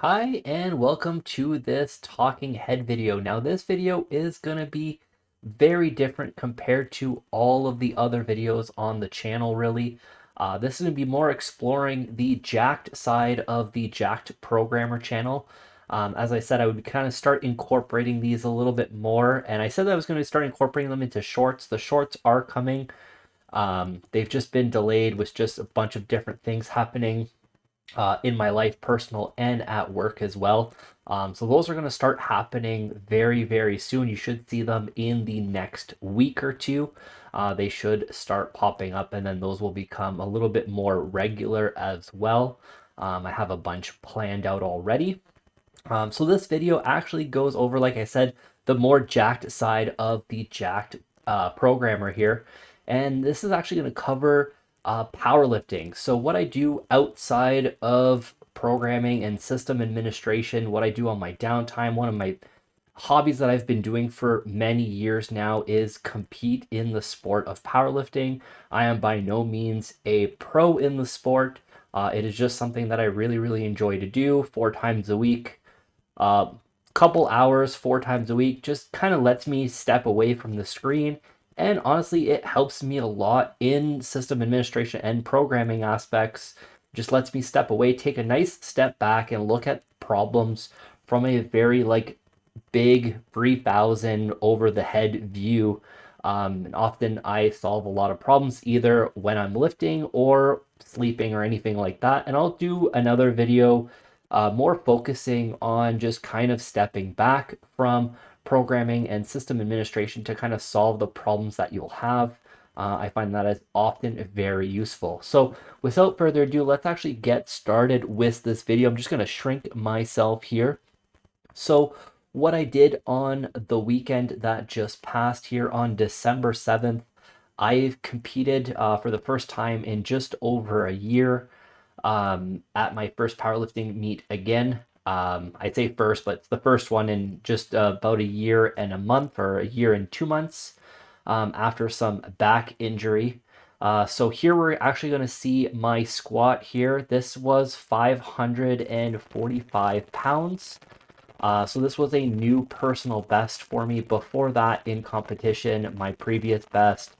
Hi and welcome to this talking head video. Now this video is going to be very different compared to all of the other videos on the channel really. This is going to be more exploring the jacked side of the jacked programmer channel. As I said, I would kind of start incorporating these a little bit more, and I said that I was going to start incorporating them into shorts. The shorts are coming. They've just been delayed with just a bunch of different things happening in my life, personal and at work as well. So those are going to start happening very, very soon. You should see them in the next week or two. They should start popping up, and then those will become a little bit more regular as well. I have a bunch planned out already. So this video actually goes over, like I said, the more jacked side of the jacked programmer here. And this is actually going to cover powerlifting. So what I do outside of programming and system administration, what I do on my downtime, one of my hobbies that I've been doing for many years now is compete in the sport of powerlifting. I am by no means a pro in the sport. It is just something that I really, really enjoy to do 4 times a week. Couple hours 4 times a week just kind of lets me step away from the screen, and honestly it helps me a lot in system administration and programming aspects. Just lets me step away, take a nice step back, and look at problems from a very big 3,000 over the head view. And often I solve a lot of problems either when I'm lifting or sleeping or anything like that, and I'll do another video more focusing on just kind of stepping back from programming and system administration to kind of solve the problems that you'll have. I find that is often very useful. So without further ado, let's actually get started with this video. I'm just going to shrink myself here. So what I did on the weekend that just passed here on December 7th, I've competed for the first time in just over a year at my first powerlifting meet again. I'd say first, but it's the first one in just about a year and a month, or a year and 2 months, after some back injury. So here we're actually going to see my squat here. This was 545 pounds. So this was a new personal best for me. Before that, in competition, my previous best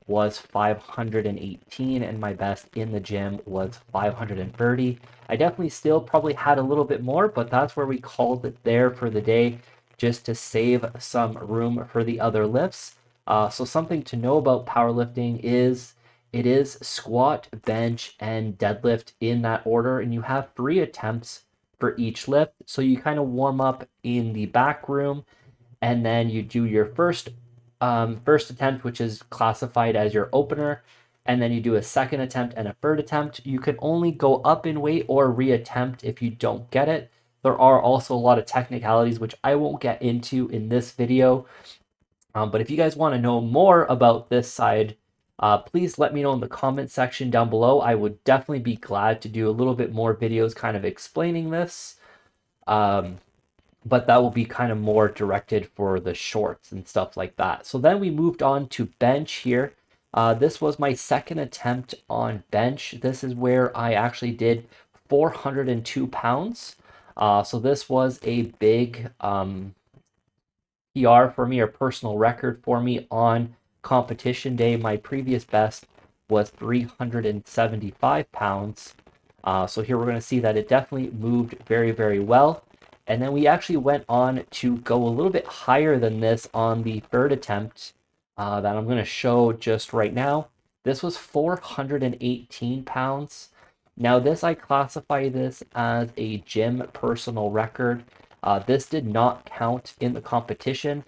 was 518, and my best in the gym was 530. I definitely still probably had a little bit more, but that's where we called it there for the day, just to save some room for the other lifts. So something to know about powerlifting is it is squat, bench, and deadlift in that order, and you have 3 attempts for each lift. So you kind of warm up in the back room, and then you do your first attempt, which is classified as your opener, and then you do a second attempt and a third attempt. You can only go up in weight or reattempt if you don't get it. There are also a lot of technicalities which I won't get into in this video. But if you guys want to know more about this side, please let me know in the comment section down below. I would definitely be glad to do a little bit more videos kind of explaining this. But that will be kind of more directed for the shorts and stuff like that. So then we moved on to bench here. This was my second attempt on bench. This is where I actually did 402 pounds. So this was a big PR for me, or personal record for me on competition day. My previous best was 375 pounds. So here we're going to see that it definitely moved very, very well. And then we actually went on to go a little bit higher than this on the third attempt that I'm going to show just right now. This was 418 pounds. Now this, I classify this as a gym personal record. This did not count in the competition.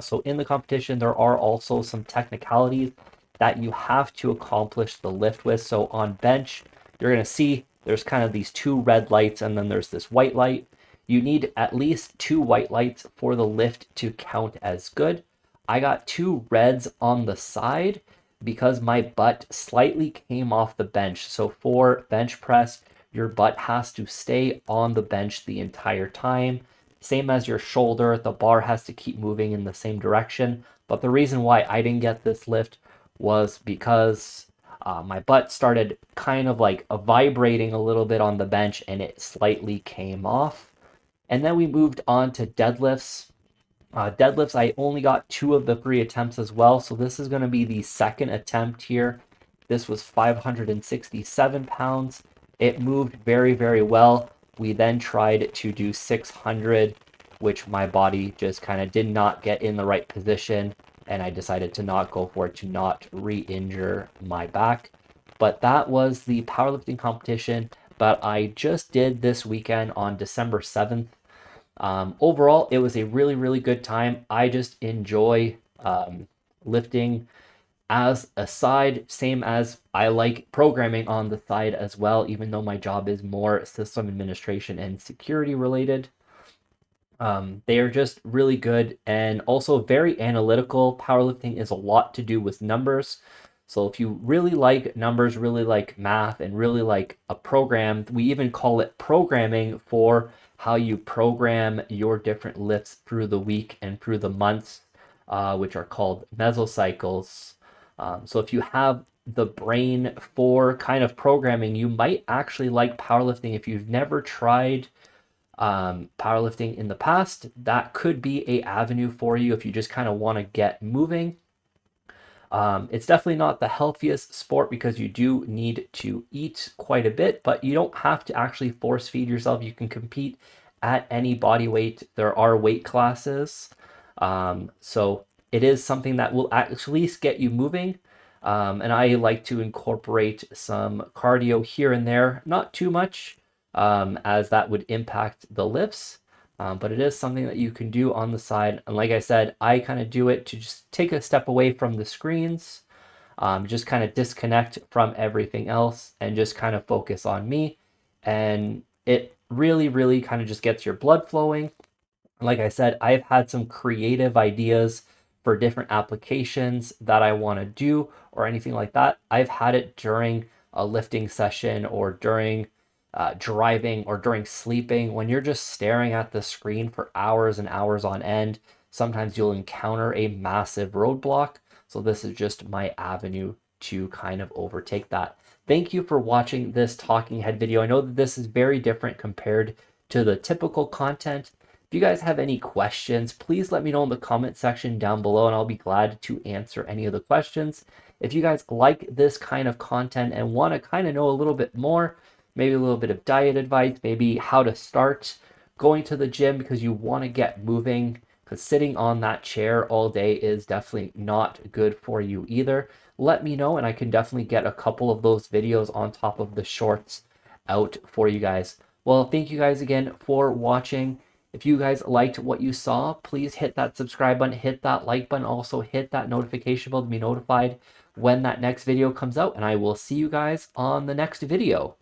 So in the competition, there are also some technicalities that you have to accomplish the lift with. So on bench, you're going to see there's kind of these 2 red lights, and then there's this white light. You need at least 2 white lights for the lift to count as good. I got 2 reds on the side because my butt slightly came off the bench. So for bench press, your butt has to stay on the bench the entire time. Same as your shoulder, the bar has to keep moving in the same direction. But the reason why I didn't get this lift was because my butt started kind of like vibrating a little bit on the bench and it slightly came off. And then we moved on to deadlifts. Deadlifts, I only got 2 of the 3 attempts as well. So this is going to be the second attempt here. This was 567 pounds. It moved very, very well. We then tried to do 600, which my body just kind of did not get in the right position. And I decided to not go for it to not re-injure my back. But that was the powerlifting competition that I just did this weekend on December 7th. Overall, it was a really, really good time. I just enjoy lifting as a side, same as I like programming on the side as well, even though my job is more system administration and security related. They are just really good and also very analytical. Powerlifting is a lot to do with numbers. So if you really like numbers, really like math, and really like a program, we even call it programming for how you program your different lifts through the week and through the months, which are called mesocycles. So if you have the brain for kind of programming, you might actually like powerlifting. If you've never tried powerlifting in the past, that could be a avenue for you if you just kind of want to get moving. It's definitely not the healthiest sport because you do need to eat quite a bit, but you don't have to actually force feed yourself. You can compete at any body weight. There are weight classes. So it is something that will at least get you moving. And I like to incorporate some cardio here and there, not too much, as that would impact the lifts. But it is something that you can do on the side. And like I said, I kind of do it to just take a step away from the screens, just kind of disconnect from everything else and just kind of focus on me. And it really, really kind of just gets your blood flowing. Like I said, I've had some creative ideas for different applications that I want to do or anything like that. I've had it during a lifting session or during driving or during sleeping. When you're just staring at the screen for hours and hours on end, sometimes you'll encounter a massive roadblock. So this is just my avenue to kind of overtake that. Thank you for watching this talking head video. I know that this is very different compared to the typical content. If you guys have any questions, please let me know in the comment section down below and I'll be glad to answer any of the questions. If you guys like this kind of content and want to kind of know a little bit more, maybe a little bit of diet advice, maybe how to start going to the gym because you want to get moving, because sitting on that chair all day is definitely not good for you either, let me know and I can definitely get a couple of those videos on top of the shorts out for you guys. Well, thank you guys again for watching. If you guys liked what you saw, please hit that subscribe button, hit that like button, also hit that notification bell to be notified when that next video comes out, and I will see you guys on the next video.